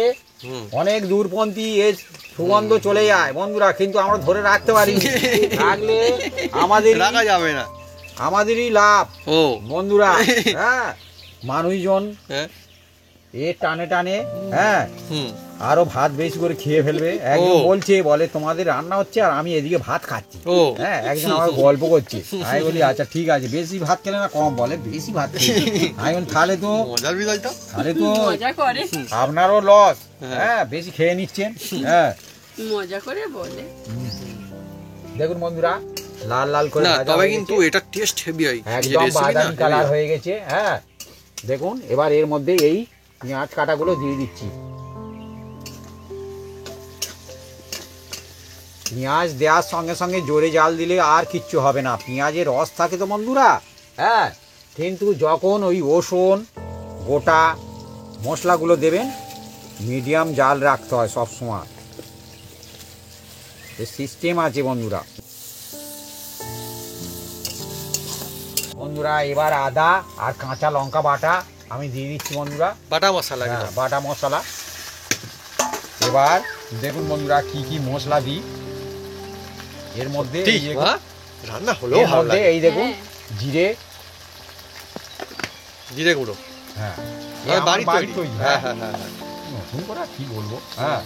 Speaker 2: হুম।
Speaker 1: অনেক দূরপন্থী এর সুগন্ধ চলে যায় বন্ধুরা, কিন্তু আমরা ধরে রাখতে পারি, রাখলে
Speaker 2: রাখা যাবে না।
Speaker 1: আমাদেরই লাভ
Speaker 2: ও
Speaker 1: বন্ধুরা। হ্যাঁ, মানুষজন
Speaker 2: হ্যাঁ,
Speaker 1: এ টানে টানে, হ্যাঁ,
Speaker 2: হুম,
Speaker 1: আরো ভাত বেশি করে খেয়ে ফেলবে। একজন
Speaker 2: ও।
Speaker 1: বলছে, বলে তোমাদের রান্না হচ্ছে আর আমি এদিকে ভাত খাচ্ছি।
Speaker 2: ও
Speaker 1: হ্যাঁ, একজন আমার গল্প করছে। আমি বলি আচ্ছা ঠিক আছে, বেশি ভাত খেলে না কম? বলে বেশি ভাত খেলে। আমি বলি তাহলে তো
Speaker 2: মজার বিষয় তো।
Speaker 3: মজা করে,
Speaker 1: আপনারও লস।
Speaker 2: হ্যাঁ।
Speaker 1: হ্যাঁ, বেশি খেয়ে নিচ্ছেন। হ্যাঁ,
Speaker 3: মজা করে বলে।
Speaker 1: দেখুন বন্ধুরা, লাল লাল করে
Speaker 2: না,
Speaker 1: ভাজা
Speaker 2: তবে
Speaker 1: হয়ে
Speaker 2: কিন্তু
Speaker 1: গেছে।
Speaker 2: এটা টেস্ট হেভি হয়।
Speaker 1: একদম বাদামি কালার হয়ে গেছে। হ্যাঁ, দেখুন এবার এর মধ্যে এই পেঁয়াজ কাটাগুলো দিয়ে দিচ্ছি। পেঁয়াজ দেওয়ার সঙ্গে সঙ্গে জোরে জাল দিলে আর কিচ্ছু হবে না, পেঁয়াজের রস থাকে তো বন্ধুরা। হ্যাঁ, কিন্তু যখন ওই রসুন গোটা মশলাগুলো দেবেন, মিডিয়াম জাল রাখতে হয় সব সময়। সিস্টেম আছে বন্ধুরা। বন্ধুরা এবার আদা আর কাঁচা লঙ্কা বাটা আমি দিয়ে দিচ্ছি বন্ধুরা।
Speaker 2: বাটা মশলা।
Speaker 1: হ্যাঁ, বাটা মশলা। এবার দেখুন বন্ধুরা কি কি মশলা দিই এর মধ্যে।
Speaker 2: ঠিক,
Speaker 1: এই যে-
Speaker 2: বাহ, রান্না হলো
Speaker 1: এর
Speaker 2: ভালো
Speaker 1: মধ্যে
Speaker 2: লাগে।
Speaker 1: এই দেখুন জিরে।
Speaker 2: জিরে গুঁড়ো।
Speaker 1: হ্যাঁ,
Speaker 2: আমার
Speaker 1: আমার
Speaker 2: বাড়ির
Speaker 1: বাড়ির
Speaker 2: তৈরি।
Speaker 1: তৈরি।
Speaker 2: হ্যাঁ,
Speaker 1: হ্যাঁ,
Speaker 2: হ্যাঁ, হ্যাঁ, হ্যাঁ।
Speaker 1: নতুন করে আর কি বলবো। হ্যাঁ,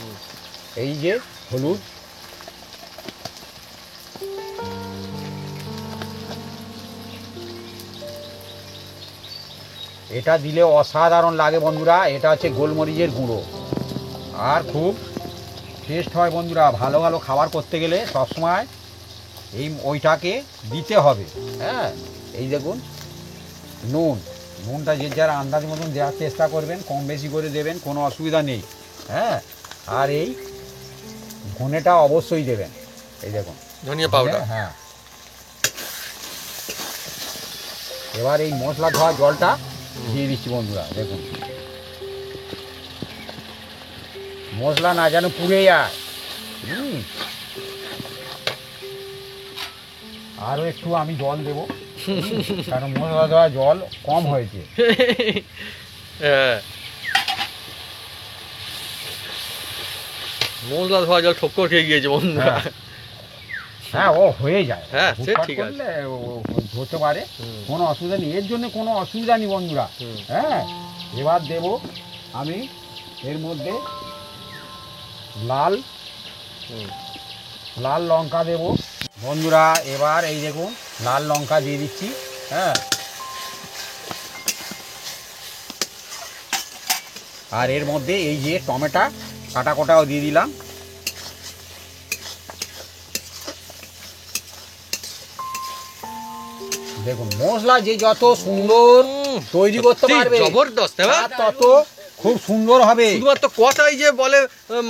Speaker 1: এই যে হলুদ, এটা দিলে অসাধারণ লাগে বন্ধুরা। এটা হচ্ছে গোলমরিচের গুঁড়ো, আর খুব টেস্ট হয় বন্ধুরা। ভালো ভালো খাবার করতে গেলে সবসময় ওইটাকে দিতে হবে। হ্যাঁ, এই দেখুন নুনটা যে যার আন্দাজ মতন দেওয়ার চেষ্টা করবেন, কম বেশি করে দেবেন, কোনো অসুবিধা নেই। হ্যাঁ, আর এই ধনেটা অবশ্যই দেবেন। এই দেখুন
Speaker 2: ধনিয়া পাউডার।
Speaker 1: হ্যাঁ, এবার এই মশলা ধোয়া জলটা দিয়ে দিচ্ছি বন্ধুরা। দেখুন মশলা না যেন পুড়ে যায়। আরও একটু আমি জল দেবো, কারণ মশলা দেওয়া জল কম হয়েছে।
Speaker 2: হ্যাঁ, মশলা ধোয়া জল ঠক্কর খেয়ে গিয়েছে বন্ধুরা।
Speaker 1: হ্যাঁ, হ্যাঁ, ও হয়ে যায়।
Speaker 2: হ্যাঁ, সে
Speaker 1: হুটহাট
Speaker 2: ঠিক আছে।
Speaker 1: করলে ও হতে পারে, কোনো অসুবিধা নেই, এর জন্য কোনো অসুবিধা নেই বন্ধুরা।
Speaker 2: হুম।
Speaker 1: হ্যাঁ, এবার দেব আমি এর মধ্যে লাল লঙ্কা দেব বন্ধুরা। এবার এই দেখুন লাল লঙ্কা দিয়ে দিচ্ছি। হ্যাঁ, আর এর মধ্যে এই যে টমেটো কাটা কোটাও দিয়ে দিলাম। দেখুন মশলা যে যত সুন্দর তৈরি করতে
Speaker 2: সত্যি
Speaker 1: পারবে,
Speaker 2: জবরদস্ত, হ্যাঁ?
Speaker 1: তার তত খুব সুন্দর হবে।
Speaker 2: শুধুমাত্র কথাই যে বলে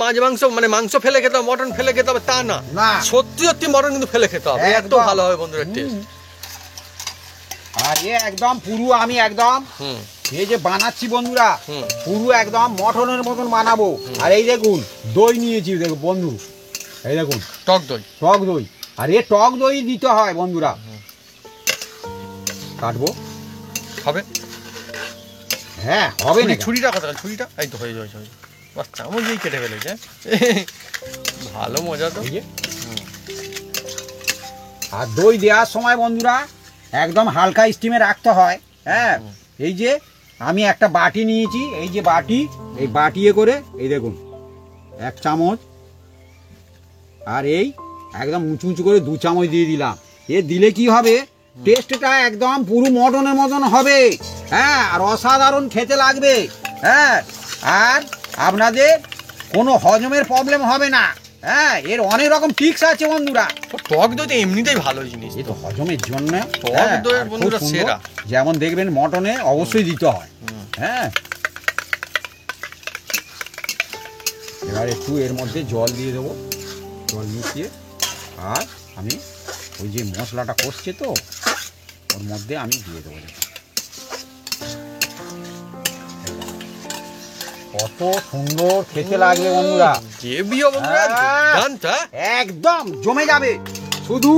Speaker 2: মাছ মাংস মানে মাংস ফেলে খেতে হবে, মটন ফেলে খেতে হবে, তা না।
Speaker 1: না,
Speaker 2: সত্যি সত্যি মটন কিন্তু ফেলে খেতে হবে, এত
Speaker 1: একদম।
Speaker 2: ভালো হবে বন্ধুরা টেস্ট।
Speaker 1: আর এ একদম পুরো আমি একদম
Speaker 2: হুম,
Speaker 1: এই যে বানাচ্ছি বন্ধুরা,
Speaker 2: হুম।
Speaker 1: পুরো একদম মটনের মতন বানাবো। আর এই দেখুন দই নিয়েছি, দেখুন বন্ধু, এই দেখুন
Speaker 2: টক দই।
Speaker 1: টক দই, আর এ টক দই দিতে হয় বন্ধুরা। কাটবো
Speaker 2: হবে?
Speaker 1: হ্যাঁ হবে না,
Speaker 2: ছুরিটা কথা, ছুরিটা এই তো হয়ে যাচ্ছে। বাস চামচ দিয়ে কেটে ফেলেছে। ভালো মজা তো।
Speaker 1: এই যে। আর দই দেওয়ার সময় বন্ধুরা একদম হালকা স্টিমে রাখতে হয়। হ্যাঁ, এই যে আমি একটা বাটি নিয়েছি, এই যে বাটি, এই বাটিয়ে করে এই দেখুন 1 চামচ, আর এই একদম উঁচু উঁচু করে 2 চামচ দিয়ে দিলাম। এ দিলে কি হবে, টেস্টটা একদম পুরো মটনের মতন হবে। হ্যাঁ, আর অসাধারণ খেতে লাগবে। হ্যাঁ, আর আপনাদের কোনো হজমের প্রবলেম হবে না। হ্যাঁ, এর অনেক রকম ট্রিক্স আছে বন্ধুরা।
Speaker 2: টক দই তো এমনিতেই ভালো জিনিস,
Speaker 1: এই তো হজমের জন্য
Speaker 2: টক দই বন্ধুরা সেরা।
Speaker 1: যেমন দেখবেন মটনে অবশ্যই দিতে হয়। হ্যাঁ, এবার একটু এর মধ্যে জল দিয়ে দেবো, জল মিশিয়ে, আর আমি ওই যে মশলাটা কষছে তো ওর মধ্যে আমি দিয়ে দেবো। কত সুন্দর খেতে লাগবে বন্ধুরা, একদম জমে যাবে। শুধু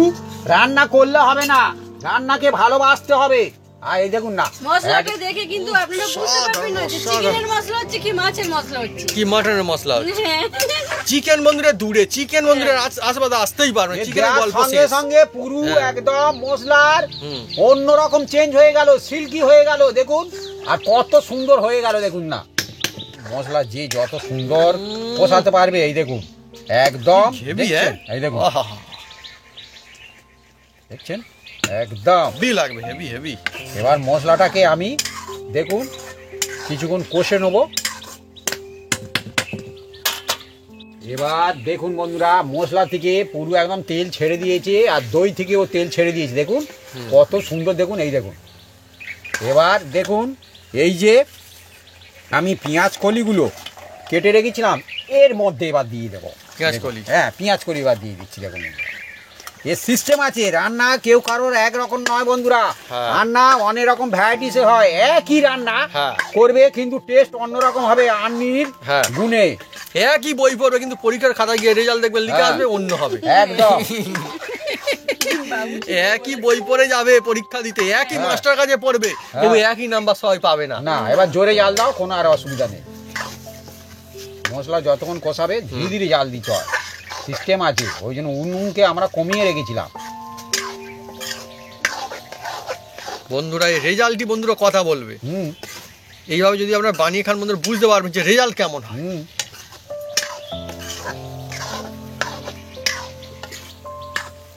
Speaker 1: রান্না করলে হবে না, রান্নাকে ভালোবাসতে হবে। আর এই দেখুন না,
Speaker 3: মশলাটা দেখে কিন্তু আপনারা বুঝতে পারবেন না যে চিকেনের মশলা হচ্ছে কি মাছের মশলা হচ্ছে
Speaker 2: কি মাটনের মশলা হচ্ছে।
Speaker 3: হ্যাঁ।
Speaker 2: চিকেন বন্ধুরা দূরে, চিকেন বন্ধুরা আশেপাশে আসতেই পারবে না। চিকেনের গল্প
Speaker 1: সঙ্গে
Speaker 2: শেষ।
Speaker 1: সঙ্গে পুরো একদম মশলার অন্যরকম চেঞ্জ হয়ে গেল, সিল্কি হয়ে গেল দেখুন, আর কত সুন্দর হয়ে গেল দেখুন না। মশলা যে যত সুন্দর কষাতে পারবে, এই দেখুন একদম দেখছেন, এই দেখুন দেখছেন একদম
Speaker 2: হেভি লাগবে, হেভি হেভি।
Speaker 1: এবার মশলাটাকে আমি দেখুন কিছুক্ষণ কষে নেব। এবার দেখুন বন্ধুরা, মশলা থেকে পুরো একদম তেল ছেড়ে দিয়েছে, আর দই থেকেও তেল ছেড়ে দিয়েছে দেখুন কত সুন্দর। দেখুন এই দেখুন, এবার দেখুন এই যে আমি পেঁয়াজ কলিগুলো কেটে রেখেছিলাম এর মধ্যে এবার দিয়ে দেবো
Speaker 2: পেঁয়াজ কলি।
Speaker 1: হ্যাঁ, পেঁয়াজ কলি এবার দিয়ে দিচ্ছি। দেখুন এর সিস্টেম আছে, রান্না কেউ কারোর একরকম নয় বন্ধুরা। রান্না অনেক রকম ভ্যারাইটিসে হয়, একই রান্না করবে কিন্তু টেস্ট অন্যরকম হবে আন্নির গুণে।
Speaker 2: একই বই পড়বে কিন্তু পরীক্ষার খাতায় গিয়ে রেজাল্ট দেখবে লিখে আসবে অন্য হবে
Speaker 1: একদম।
Speaker 2: একই বই পড়ে যাবে পরীক্ষা দিতে, একই মাস্টার কাছে পড়বে, তবু একই নাম্বার সবাই পাবে না।
Speaker 1: না, এবার জোরে জাল দাও, কোনো আর অসুবিধা নেই। মশলা যতক্ষণ কষাবে ধীরে ধীরে জাল দিতে হয়, সিস্টেম আছে। ওই জন্য উনুনকে আমরা কমিয়ে রেখেছিলাম।
Speaker 2: বন্ধুরা এই রেজাল্টই বন্ধুরা কথা বলবে। এইভাবে যদি আপনারা বানিয়ে খান বন্ধুরা বুঝতে পারবেন যে রেজাল্ট কেমন হয়।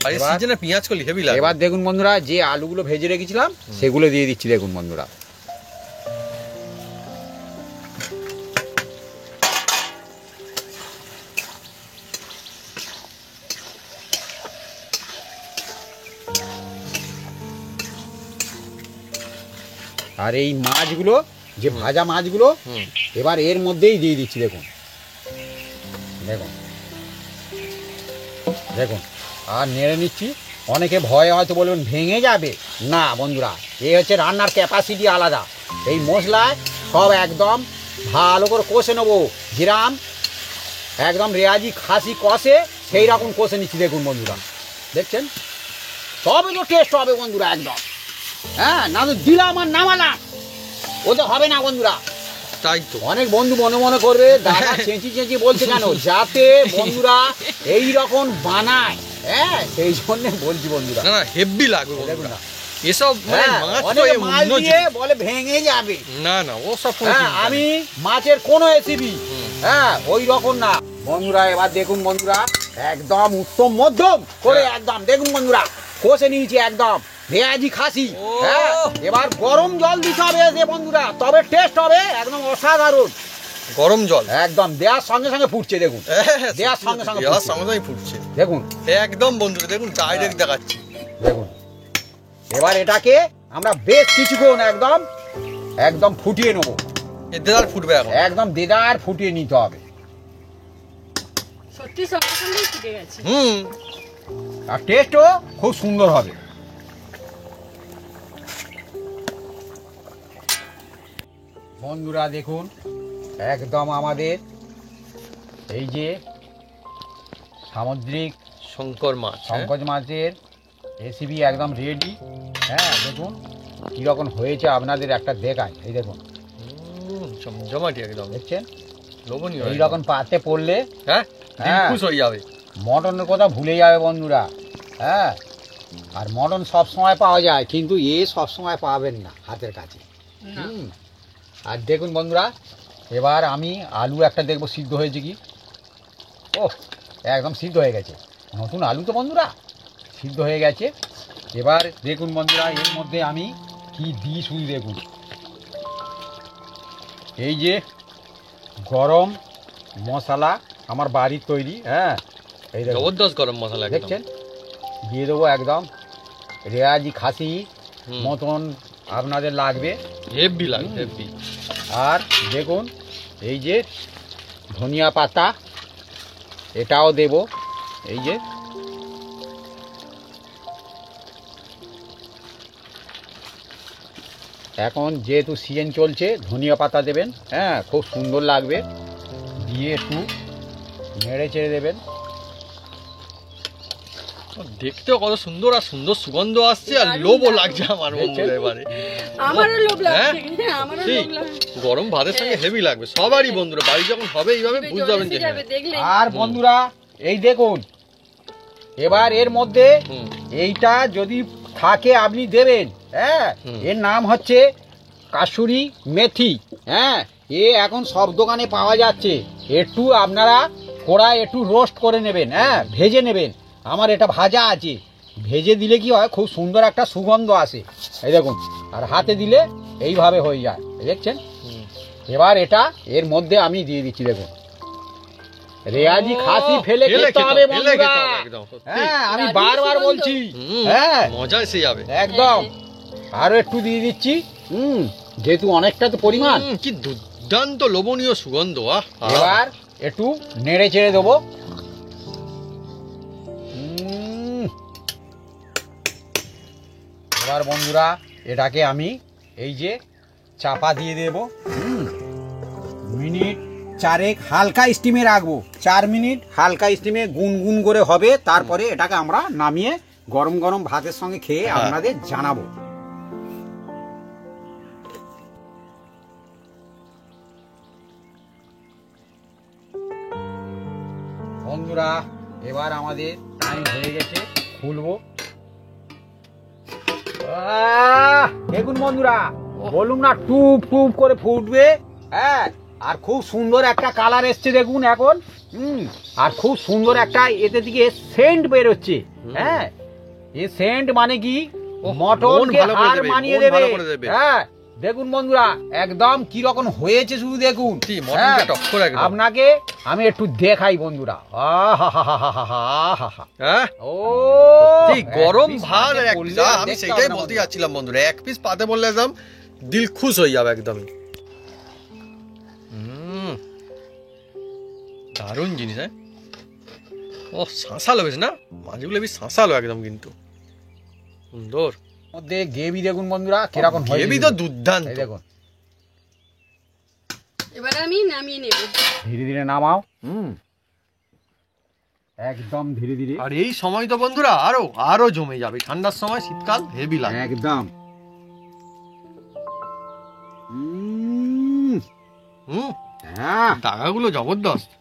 Speaker 2: আর এই সিজনে পেঁয়াজ কলি হেভি লাগে।
Speaker 1: এবার দেখুন বন্ধুরা, যে আলুগুলো ভেজে রেখেছিলাম সেগুলো দিয়ে দিচ্ছি দেখুন বন্ধুরা। আর এই মাছগুলো, যে ভাজা মাছগুলো এবার এর মধ্যেই দিয়ে দিচ্ছি দেখুন দেখুন দেখুন, আর নেড়ে নিচ্ছি। অনেকে ভয়ে হয়তো বলবেন ভেঙে যাবে, না বন্ধুরা, এই হচ্ছে রান্নার ক্যাপাসিটি আলাদা। এই মশলায় সব একদম ভালো করে কষে নেবো, যেরাম একদম রেয়াজি খাসি কষে সেই রকম কষে নিচ্ছি দেখুন বন্ধুরা। দেখছেন, তবে তো টেস্ট হবে বন্ধুরা একদম। হ্যাঁ, না তো দিলাম আর নামালাম, ও তো হবে না বন্ধুরা।
Speaker 2: তাই তো
Speaker 1: অনেক বন্ধু মনে মনে করবে দাদা চেঁচি চেঁচি বলছে কেন, যাতে বন্ধুরা এই রকম বানায়। হ্যাঁ, সেই জন্য বলছি বন্ধুরা।
Speaker 2: না হেভি লাগবে
Speaker 1: দেখুন না,
Speaker 2: এসব
Speaker 1: মাছ দিয়ে বলে ভেঙে যাবে,
Speaker 2: না না ও সব।
Speaker 1: আমি মাছের কোনো রেসিপি হ্যাঁ ওই রকম না বন্ধুরা। এবার দেখুন বন্ধুরা, একদম উত্তম মধ্যম করে একদম দেখুন বন্ধুরা কষে নিয়েছি একদম ভেয়াজি খাসি। হ্যাঁ, এবার গরম জল দিতে হবে যে বন্ধুরা, তবে টেস্ট হবে একদম অসাধারণ।
Speaker 2: গরম জল
Speaker 1: একদম দেওয়ার সঙ্গে সঙ্গে ফুটছে দেখুন, দেওয়ার সঙ্গে সঙ্গে
Speaker 2: ফুটছে
Speaker 1: দেখুন
Speaker 2: একদম বন্ধুরা, দেখুন ডাইরেক্ট দেখাচ্ছি
Speaker 1: দেখুন। এবার এটাকে আমরা বেশ কিছুক্ষণ একদম একদম ফুটিয়ে নেবো।
Speaker 2: দেদার ফুটবে এখন,
Speaker 1: একদম দেদার ফুটিয়ে নিতে হবে।
Speaker 3: সত্যি সঙ্গে সঙ্গেই ফুটে গেছে।
Speaker 1: আর টেস্টও খুব সুন্দর হবে। বন্ধুরা দেখুন, একদম আমাদের এই যে সামুদ্রিক
Speaker 2: শঙ্কর মাছ, হ্যাঁ?
Speaker 1: শঙ্কর মাছের রেসিপি একদম রেডি। হ্যাঁ, দেখুন কীরকম হয়েছে আপনাদের একটা দেখায়। এই দেখুন
Speaker 2: জমাটি একদম,
Speaker 1: দেখছেন
Speaker 2: লোভনীয়
Speaker 1: এইরকম পাতে পড়লে
Speaker 2: হ্যাঁ
Speaker 1: হ্যাঁ।
Speaker 2: খুশ হয়ে যাবে।
Speaker 1: মটনের কথা ভুলে যাবে বন্ধুরা। হ্যাঁ, আর মটন সব সময় পাওয়া যায়, কিন্তু এ সব সময় পাবেন না হাতের কাছে।
Speaker 3: না।
Speaker 1: আর দেখুন বন্ধুরা, এবার আমি আলু একটা দেখবো সিদ্ধ হয়েছে কি। ও, একদম সিদ্ধ হয়ে গেছে, নতুন আলু তো বন্ধুরা, সিদ্ধ হয়ে গেছে। এবার দেখুন বন্ধুরা, এর মধ্যে আমি কি দিই শুধু দেখুন। এই যে গরম মশলা আমার বাড়ির তৈরি। হ্যাঁ, এই দেখুন
Speaker 2: জবরদস্ত গরম মশলা একদম।
Speaker 1: দেখছেন, দিয়ে দেবো একদম রেয়াজি খাসি
Speaker 2: হুম।
Speaker 1: মতন আপনাদের লাগবে।
Speaker 2: হেভি লাগে, হেভি।
Speaker 1: আর দেখুন এই যে ধনিয়া পাতা, এটাও দেব। এই যে এখন যেহেতু সিজন চলছে, ধনিয়া পাতা দেবেন। হ্যাঁ, খুব সুন্দর লাগবে। দিয়ে একটু নেড়ে চেড়ে দেবেন।
Speaker 2: দেখতেও কত সুন্দর, আর সুন্দর সুগন্ধ আসছে, আর
Speaker 3: দারুণ,
Speaker 2: লোভও
Speaker 3: দারুণ।
Speaker 2: লাগছে আমার বন্ধুরা এবারে।
Speaker 3: আমারও লোভ
Speaker 2: হ্যাঁ?
Speaker 3: লাগছে, আমারও
Speaker 2: সেই
Speaker 3: লোভ লাগছে।
Speaker 2: গরম ভাতের সঙ্গে হেভি লাগবে সবারই বন্ধুরা। বাড়ি যখন হবে এইভাবে
Speaker 3: জিভে
Speaker 2: বুঝতে
Speaker 3: জল
Speaker 2: পারবেন যে
Speaker 3: এসে যাবে দেখলে।
Speaker 1: আর বন্ধুরা এই দেখুন, এবার এর মধ্যে
Speaker 2: হুম।
Speaker 1: এইটা যদি থাকে আপনি দেবেন। হ্যাঁ,
Speaker 2: হুম।
Speaker 1: এর নাম হচ্ছে কাসুরি মেথি। হ্যাঁ, এ এখন সব দোকানে পাওয়া যাচ্ছে। একটু আপনারা কড়ায় একটু রোস্ট করে নেবেন। হ্যাঁ, ভেজে নেবেন। আমার এটা ভাজা আছে, ভেজে দিলে কি হয়, খুব সুন্দর একটা সুগন্ধ আসে। এই দেখুন, আর হাতে দিলে এইভাবে হয়ে যায়, দেখছেন।
Speaker 2: হুম।
Speaker 1: এবার এটা এর মধ্যে আমি দিয়ে দিচ্ছি। দেখুন, রেয়াজি খাসি ফেলে
Speaker 2: ফেলে
Speaker 1: খেতে হবে
Speaker 2: খেতে হবে
Speaker 1: বন্ধুরা।
Speaker 2: একদম, সত্যি।
Speaker 1: হ্যাঁ, আমি
Speaker 3: দারুণ
Speaker 1: বারবার
Speaker 3: সুগন্ধ।
Speaker 1: বলছি।
Speaker 2: হুম,
Speaker 1: হ্যাঁ,
Speaker 2: মজা এসে যাবে।
Speaker 1: একদম। আরো একটু দিয়ে দিচ্ছি। যেহেতু অনেকটা তো পরিমাণ।
Speaker 2: কি দুর্দান্ত লোভনীয় সুগন্ধ। আহ, আহ।
Speaker 1: এবার একটু নেড়ে চেড়ে দেবো। এবার বন্ধুরা এটাকে আমি এই যে চাপা দিয়ে দেব। মিনিট চারেক হালকা স্টিমে রাখবো। 4 মিনিট হালকা স্টিমে গুনগুন করে হবে। তারপরে এটাকে আমরা নামিয়ে গরম গরম ভাতের সঙ্গে খেয়ে
Speaker 2: হ্যাঁ।
Speaker 1: আপনাদের জানাবো। বন্ধুরা এবার আমাদের টাইম হয়ে গেছে, খুলবো। দেখুন বন্ধুরা, বলুন না, টুপ টুপ করে ফুটবে। হ্যাঁ, আর খুব সুন্দর একটা কালার এসছে দেখুন এখন। আর খুব সুন্দর একটা এতে দিকে সেন্ট বেরোচ্ছে। হ্যাঁ, এই সেন্ট মানে কি, মটনকে
Speaker 2: ভালো করে
Speaker 1: হার
Speaker 2: দেবে,
Speaker 1: মানিয়ে
Speaker 2: মন
Speaker 1: দেবে।
Speaker 2: ভালো করে দেবে।
Speaker 1: হ্যাঁ, দেখুন বন্ধুরা একদম কি রকম হয়েছে শুধু দেখুন।
Speaker 2: সত্যি, মটনটা
Speaker 1: হ্যাঁ,
Speaker 2: টক্কর একদম।
Speaker 1: আপনাকে আমি একটু দেখাই বন্ধুরা।
Speaker 2: হ্যাঁ,
Speaker 1: ও,
Speaker 2: সত্যি গরম
Speaker 1: এক piece
Speaker 2: ভাত আর
Speaker 1: পাতে
Speaker 2: এক
Speaker 1: পড়লে
Speaker 2: পিস।
Speaker 1: আর
Speaker 2: আমি
Speaker 1: দেখতে
Speaker 2: সেটাই
Speaker 1: হবে না
Speaker 2: বলতে
Speaker 1: বন্ধুরা।
Speaker 2: যাচ্ছিলাম বন্ধুরা, এক পিস পাতে বললে একদম দিল খুশ হয়ে যাবে একদমই। দারুণ জিনিস। হ্যাঁ, ও শাঁসালো বেশ না, মাছগুলো বেশ শাঁসালো একদম, কিন্তু সুন্দর।
Speaker 1: মধ্যে গ্রেভি দেখুন বন্ধুরা কিরকম হয়েছে।
Speaker 2: গ্রেভি তো দুর্দান্ত।
Speaker 1: এই দেখুন,
Speaker 3: এবার আমি নামিয়ে নেব।
Speaker 1: ধীরে ধীরে নামাও। একদম ধীরে ধীরে।
Speaker 2: আর এই সময় তো বন্ধুরা আরো আরো জমে যাবে। ঠান্ডার সময় শীতকাল হেভি লাগে
Speaker 1: একদম। হ্যাঁ,
Speaker 2: দাগাগুলো জবরদস্ত।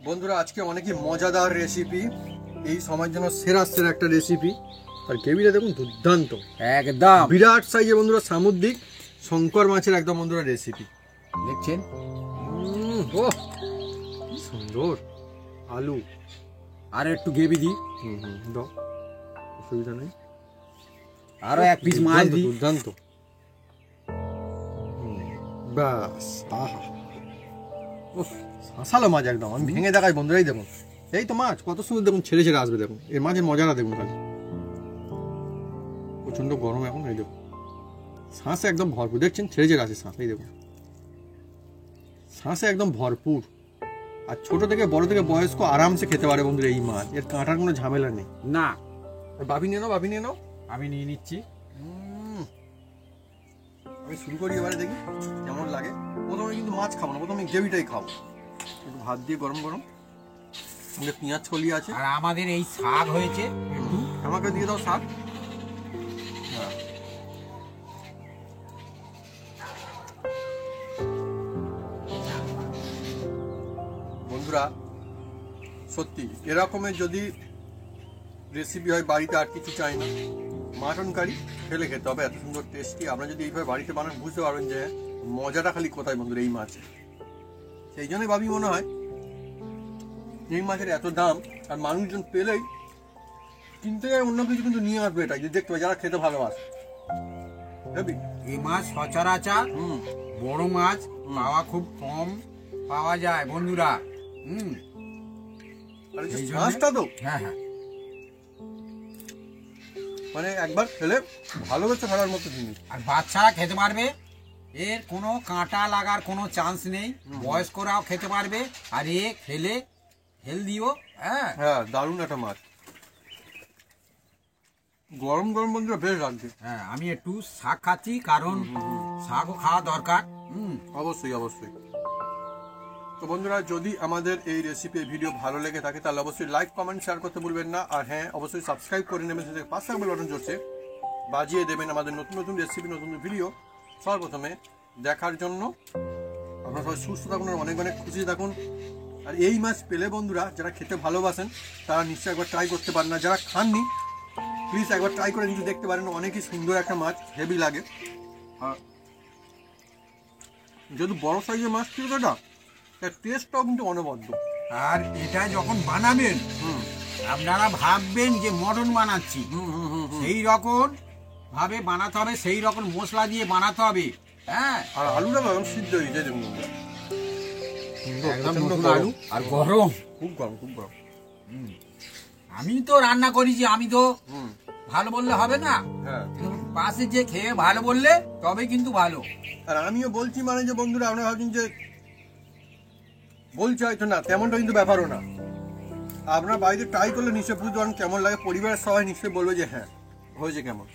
Speaker 2: বন্ধুরা আজকে অনেকই মজাদার রেসিপি, এই সময়ের জন্য সেরা সেরা একটা রেসিপি। আর গ্রেভিটা দেখুন দুর্দান্ত,
Speaker 1: একদম
Speaker 2: বিরাট সাইজের বন্ধুরা সামুদ্রিক শঙ্কর মাছের একদম বন্ধুরা রেসিপি
Speaker 1: দেখছেন।
Speaker 2: ও কি সুন্দর, আলু
Speaker 1: আর একটু গ্রেভি দিই,
Speaker 2: দাও, অসুবিধা নেই,
Speaker 1: আরো এক পিস মাছ দিই।
Speaker 2: দুর্দান্ত, ব্যাস, আহা, উফ, শাঁসালো মাছ একদম। আমি ভেঙে দেখাই বন্ধুরাই, দেখুন এই তো মাছ কত সুন্দর, দেখুন ছেড়ে ছেড়ে আসবে, দেখুন এই মাছের মজাটা দেখুন খালি। প্রচন্ড গরম এখন, এই দেখুন শাঁসে একদম ভরপুর, দেখছেন ছেড়ে ছেড়ে আসে শাঁস, এই দেখুন শাঁসে একদম ভরপুর। আর ছোট থেকে বড় থেকে বয়স্ক আরামসে খেতে পারে বন্ধুরা এই মাছ, এর কাঁটার কোনো ঝামেলা নেই।
Speaker 1: না,
Speaker 2: বাপি নিয়ে নাও, বাপি নিয়ে নাও,
Speaker 1: আমি নিয়ে নিচ্ছি।
Speaker 2: আমি শুরু করি এবারে, দেখি কেমন লাগে। প্রথমে কিন্তু মাছ খাবো না, প্রথমে গ্রেভিটাই খাবো, একটু ভাত দিয়ে গরম গরম। আমাদের পেঁয়াজ কলি আছে,
Speaker 1: আর আমাদের এই শাক হয়েছে একটু,
Speaker 2: আমাকে দিয়ে দাও শাক। হ্যাঁ, বন্ধুরা সত্যি এরকমের যদি রেসিপি হয় বাড়িতে আর কিছু চাই না, মাটন কারি খেলে খেতে হবে, এত সুন্দর টেস্টি। আপনারা যদি এইভাবে বাড়িতে বানান বুঝতে পারবেন যে মজাটা খালি কোথায় বন্ধুরা এই মাছে। সেই জন্যই ভাবি মনে হয় এই মাছের এত দাম, আর মানুষজন পেলেই কিনতে যায় অন্য কিছু কিন্তু নিয়ে আসবে, এটা দেখতে পাই যারা খেতে ভালোবাসে। হেবি।
Speaker 1: এই মাছ সচরাচর বড় মাছ পাওয়া খুব কম পাওয়া যায় বন্ধুরা।
Speaker 2: আর এই যে
Speaker 1: এই জন্যে-
Speaker 2: মাছটা তো
Speaker 1: হ্যাঁ হ্যাঁ,
Speaker 2: মানে একবার খেলে ভালোবেসে ফেলার মতো জিনিস।
Speaker 1: আর বাচ্চারা খেতে পারবে, এর কোনো কাঁটা লাগার কোনো চান্স নেই, বয়স্করাও খেতে পারবে, আর এ খেলে হেলদিও। হ্যাঁ,
Speaker 2: হ্যাঁ, দারুণ একটা মাছ, গরম গরম বন্ধুরা বেশ লাগছে।
Speaker 1: হ্যাঁ, আমি একটু শাক খাচ্ছি, কারণ শাকও খাওয়া দরকার।
Speaker 2: অবশ্যই অবশ্যই। তো বন্ধুরা যদি আমাদের এই রেসিপি ভিডিও ভালো লেগে থাকে তাহলে অবশ্যই লাইক কমেন্ট শেয়ার করতে ভুলবেন না। আর হ্যাঁ, অবশ্যই সাবস্ক্রাইব করে নেবেন, সেটা পাশে বেল বাটন চলছে, বাজিয়ে দেবেন আমাদের নতুন নতুন রেসিপি নতুন ভিডিও সর্বপ্রথমে দেখার জন্য। আপনারা সবাই সুস্থ থাকুন আর অনেক অনেক খুশি থাকুন। আর এই মাছ পেলে বন্ধুরা যারা খেতে ভালোবাসেন তারা নিশ্চয়ই একবার ট্রাই করতে পারেন, না যারা খাননি প্লিজ একবার ট্রাই করে কিন্তু দেখতে পারেন, অনেকই সুন্দর একটা মাছ, হেভি লাগে। আর যেহেতু বড় সাইজের মাছ ছিল এটা, তার টেস্টটাও কিন্তু অনবদ্য।
Speaker 1: আর এটা যখন বানাবেন আপনারা ভাববেন যে মটন বানাচ্ছি, সেই রকম ভাবে বানাতে হবে, সেই রকম মশলা দিয়ে বানাতে হবে। হ্যাঁ,
Speaker 2: আর আলুটা একদম সিদ্ধ হয়ে যায়, দেখুন
Speaker 1: একদম
Speaker 2: প্রচণ্ড
Speaker 1: নতুন
Speaker 2: গরম।
Speaker 1: আলু আর গরম।
Speaker 2: খুব গরম, খুব গরম।
Speaker 1: আমি তো রান্না করেছি, আমি তো ভালো বললে হবে না,
Speaker 2: হ্যাঁ,
Speaker 1: পাশে যে খেয়ে ভালো বললে তবে কিন্তু ভালো।
Speaker 2: আর আমিও বলছি মানে যে বন্ধুরা আপনারা ভাবছেন যে বলছি হয়তো না, তেমনটা কিন্তু ব্যাপারও না। আপনার বাড়িতে ট্রাই করলে নিশ্চয়ই বুঝতে পারেন কেমন লাগে, পরিবারের সবাই নিশ্চয়ই বলবে যে হ্যাঁ হয়েছে কেমন।